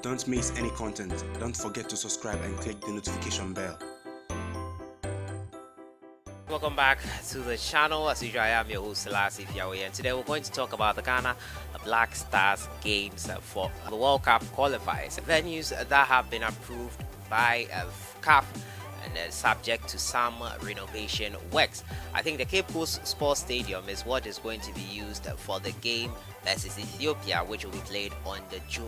Don't miss any content. Don't forget to subscribe and click the notification bell. Welcome back to the channel. As usual, I am your host sellssi, and today we're going to talk about the Ghana Black Stars games for the World Cup qualifiers. Venues that have been approved by CAF and subject to some renovation works. I think the Cape Coast Sports Stadium is what is going to be used for the game versus Ethiopia, which will be played on the June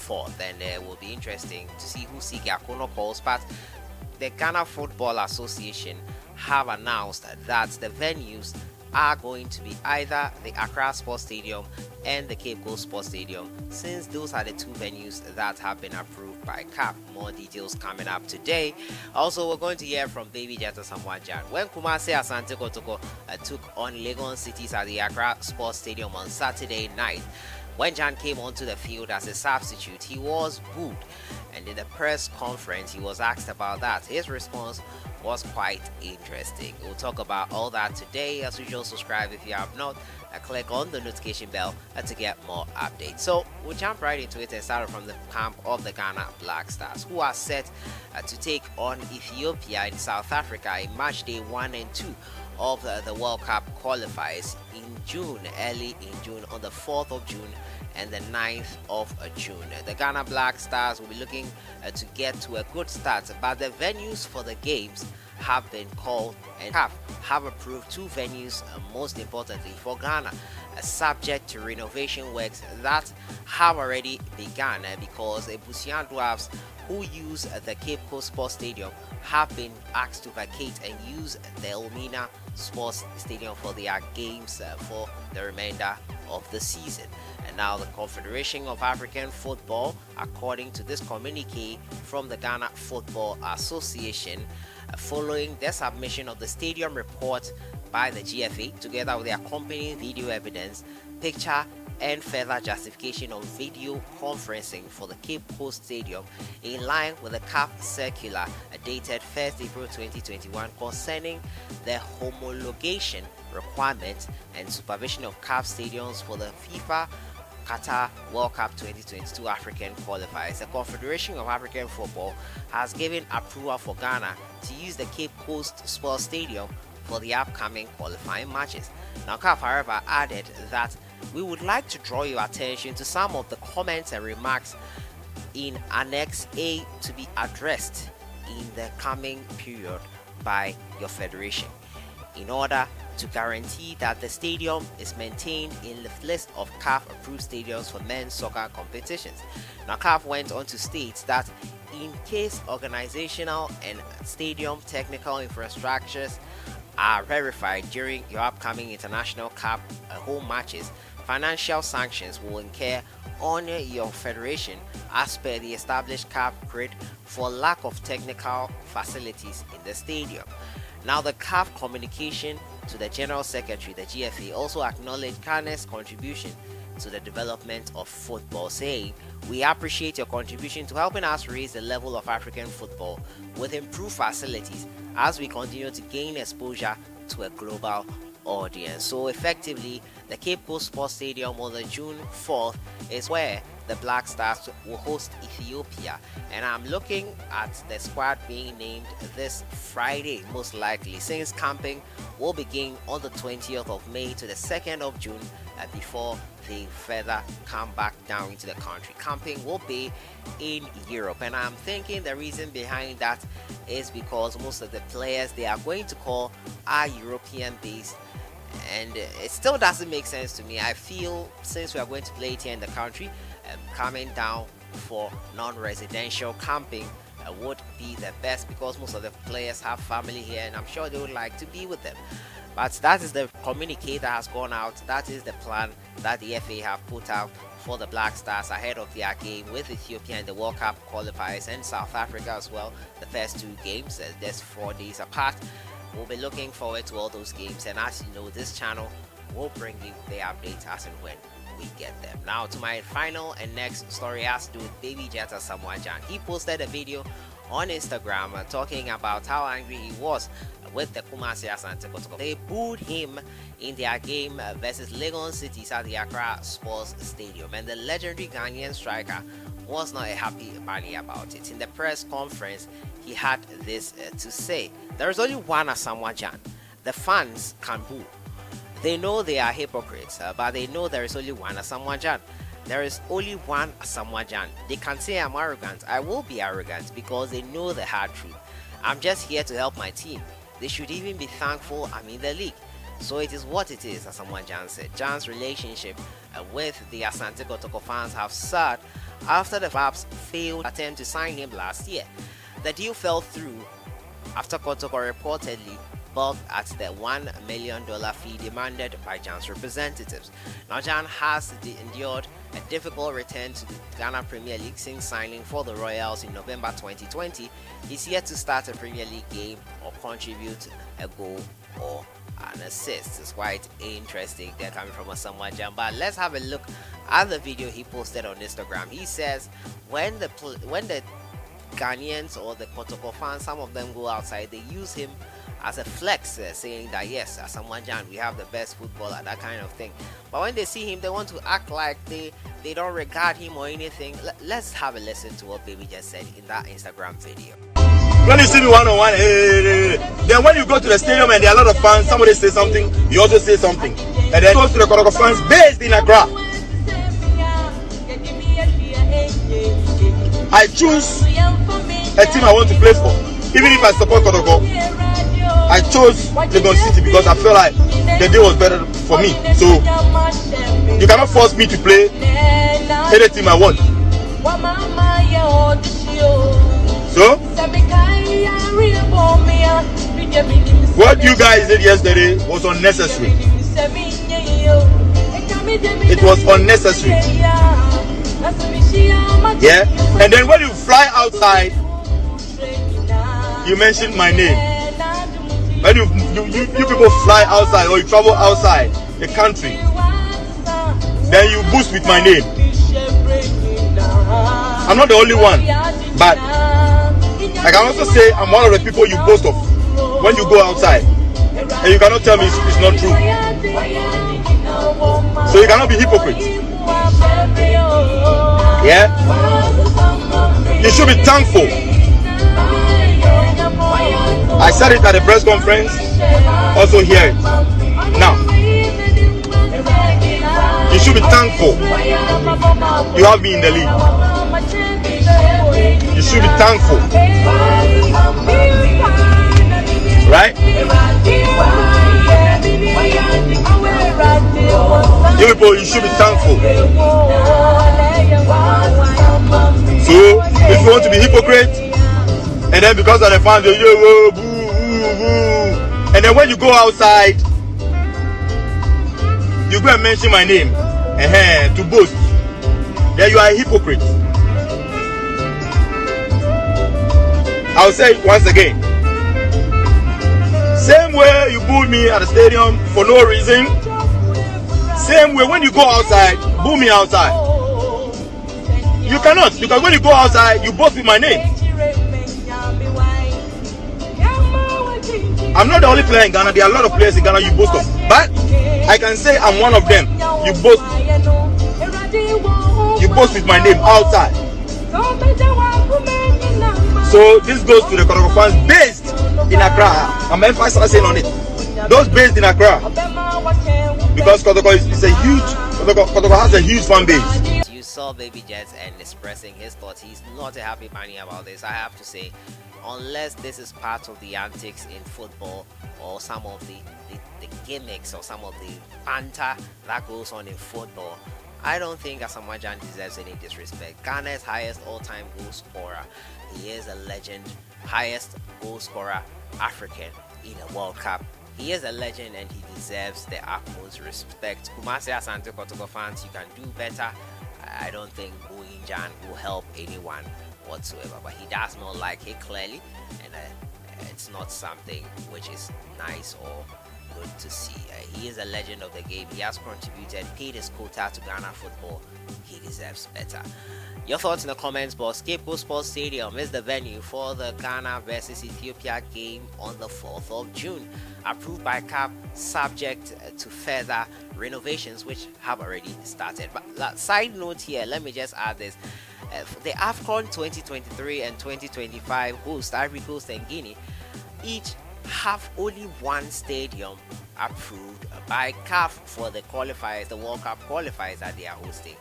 4th, and it will be interesting to see who Sigiakono calls. But the Ghana Football Association have announced that the venues are going to be either the Accra Sports Stadium and the Cape Coast Sports Stadium, since those are the two venues that have been approved by CAF. More details coming up today. Also, we're going to hear from Baby Jet Asamoah Gyan. When Kumasi Asante Kotoko took on Legon Cities at the Accra Sports Stadium on Saturday night, when Gyan came onto the field as a substitute, he was booed, and in the press conference he was asked about that. His response was quite interesting. We'll talk about all that today. As usual, subscribe if you have not, click on the notification bell to get more updates. So we'll jump right into it and start from the camp of the Ghana Black Stars, who are set to take on Ethiopia in South Africa in match day 1 and 2 of the World Cup qualifiers in June, early in June, on the 4th of June and the 9th of June. The Ghana Black Stars will be looking to get to a good start, but the venues for the games have been called and have approved two venues, most importantly for Ghana, subject to renovation works that have already begun, because the Busian Dwarfs, who use the Cape Coast Sports Stadium, have been asked to vacate and use the Elmina Sports Stadium for their games for the remainder of the season. And now the Confederation of African Football, according to this communique from the Ghana Football Association, following the submission of the stadium report by the GFA, together with the accompanying video evidence, picture and further justification of video conferencing for the Cape Coast Stadium, in line with the CAF circular dated 1st April 2021 concerning the homologation requirements and supervision of CAF stadiums for the FIFA Qatar World Cup 2022 African qualifiers. The Confederation of African Football has given approval for Ghana to use the Cape Coast Sports Stadium for the upcoming qualifying matches. Now, CAF, however, added that we would like to draw your attention to some of the comments and remarks in Annex A to be addressed in the coming period by your federation, in order to guarantee that the stadium is maintained in the list of CAF approved stadiums for men's soccer competitions. Now, CAF went on to state that in case organizational and stadium technical infrastructures are verified during your upcoming international CAF home matches, financial sanctions will incur on your federation as per the established CAF grid for lack of technical facilities in the stadium. Now, the CAF communication to the General Secretary, the GFA, also acknowledged Ghana's contribution to the development of football, saying, "We appreciate your contribution to helping us raise the level of African football with improved facilities as we continue to gain exposure to a global audience." So effectively, the Cape Coast Sports Stadium on the June 4th is where the Black Stars will host Ethiopia, and I'm looking at the squad being named this Friday, most likely, since camping will begin on the 20th of May to the 2nd of June before they further come back down into the country. Camping will be in Europe, and I'm thinking the reason behind that is because most of the players they are going to call are European based, and it still doesn't make sense to me. I feel since we are going to play it here in the country, coming down for non-residential camping would be the best, because most of the players have family here and I'm sure they would like to be with them. But that is the communique that has gone out. That is the plan that the FA have put out for the Black Stars ahead of their game with Ethiopia in the World Cup qualifiers, and South Africa as well. The first two games, there's 4 days apart. We'll be looking forward to all those games, and as you know, this channel will bring you the updates as and when we get them. Now to my final and next story has to do with Baby Jet Asamoah Gyan. He posted a video on Instagram talking about how angry he was with the Kumasi Asante Kotoko. They booed him in their game versus Legon Cities at the Accra Sports Stadium, and the legendary Ghanaian striker was not a happy bunny about it. In the press conference, he had this to say: "There is only one Asamoah Gyan. The fans can boo. They know they are hypocrites, but they know there is only one Asamoah Gyan. There is only one Asamoah Gyan. They can say I'm arrogant. I will be arrogant because they know the hard truth. I'm just here to help my team. They should even be thankful I'm in the league. So it is what it is," Asamoah Gyan said. Gyan's relationship with the Asante Kotoko fans have soured after the club's failed attempt to sign him last year. The deal fell through after Kotoko reportedly balked at the $1 million fee demanded by Gyan's representatives. Now, Gyan has endured a difficult return to the Ghana Premier League since signing for the Royals in November 2020. He's yet to start a Premier League game or contribute a goal or an assist. It's quite interesting. They're coming from Asamoah Gyan. But let's have a look at the video he posted on Instagram. He says when the Ghanaians or the Kotoko fans, some of them go outside, they use him as a flex, saying that yes, Asamoah Gyan, we have the best footballer, that kind of thing. But when they see him, they want to act like they don't regard him or anything. Let's have a listen to what Baby just said in that Instagram video. When you see me one-on-one, then when you go to the stadium and there are a lot of fans, somebody say something, you also say something. And then goes to the Kotoko fans based in Accra. I choose a team I want to play for. Even if I support Kotoko, I chose Lagos City because I felt like the day was better for me. So you cannot force me to play any team I want. So what you guys did yesterday was unnecessary. It was unnecessary. Yeah, and then when you fly outside, you mentioned my name. When you people fly outside or you travel outside the country, then you boost with my name. I'm not the only one, but I can also say I'm one of the people you boast of when you go outside, and you cannot tell me it's not true. So you cannot be hypocrite. Yeah, you should be thankful. I said it at the press conference, also hear it now. You should be thankful you have me in the league. You should be thankful, right? You people, you should be thankful. So if you want to be hypocrite, and then because of the fans, you boo, boo, boo. And then when you go outside, you go and mention my name to boast. Then you are a hypocrite. I'll say it once again. Same way you booed me at the stadium for no reason, same way when you go outside, boo me outside. You cannot, because when you go outside, you boast with my name. I'm not the only player in Ghana. There are a lot of players in Ghana you boast of. But I can say I'm one of them. You boast with my name outside. So this goes to the Kotoko fans based in Accra. I'm emphasizing on it. Those based in Accra. Because Kotoko is a huge, Kotoko has a huge fan base. You saw Baby Jets and expressing his thoughts. He's not a happy bunny about this, I have to say. Unless this is part of the antics in football or some of the gimmicks or some of the banter that goes on in football, I don't think Asamoah Gyan deserves any disrespect. Ghana's highest all-time goal scorer. He is a legend. Highest goal scorer African in a World Cup. He is a legend and he deserves the utmost respect. Kumasi Asante Kotoko fans, you can do better. I don't think booing Gyan will help anyone whatsoever, but he does not like it clearly, and it's not something which is nice or good to see. He is a legend of the game. He has contributed, paid his quota to Ghana football. He deserves better. Your thoughts in the comments box. Cape Coast Sports Stadium is the venue for the Ghana versus Ethiopia game on the 4th of June. Approved by CAF, subject to further renovations which have already started. But side note here, let me just add this. The AFCON 2023 and 2025 hosts, Ivory Coast and Guinea, each have only one stadium approved by CAF for the qualifiers, the World Cup qualifiers that they are hosting.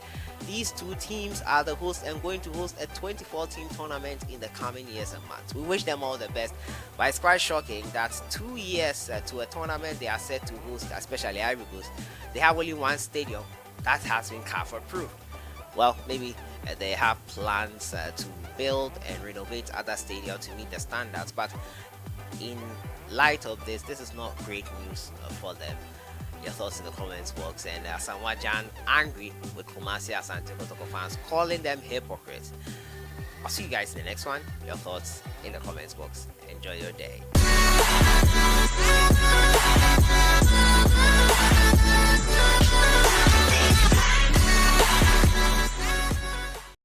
These two teams are the hosts and going to host a 24-team tournament in the coming years and months. We wish them all the best, but it's quite shocking that 2 years to a tournament they are set to host, especially Ivory Coast, they have only one stadium that has been CAF approved. Well, maybe they have plans to build and renovate other stadiums to meet the standards, but in light of this is not great news for them. Your thoughts in the comments box. And Asamoah Gyan angry with Kumasi Asante Kotoko fans, calling them hypocrites. I'll see you guys in the next one. Your thoughts in the comments box. Enjoy your day.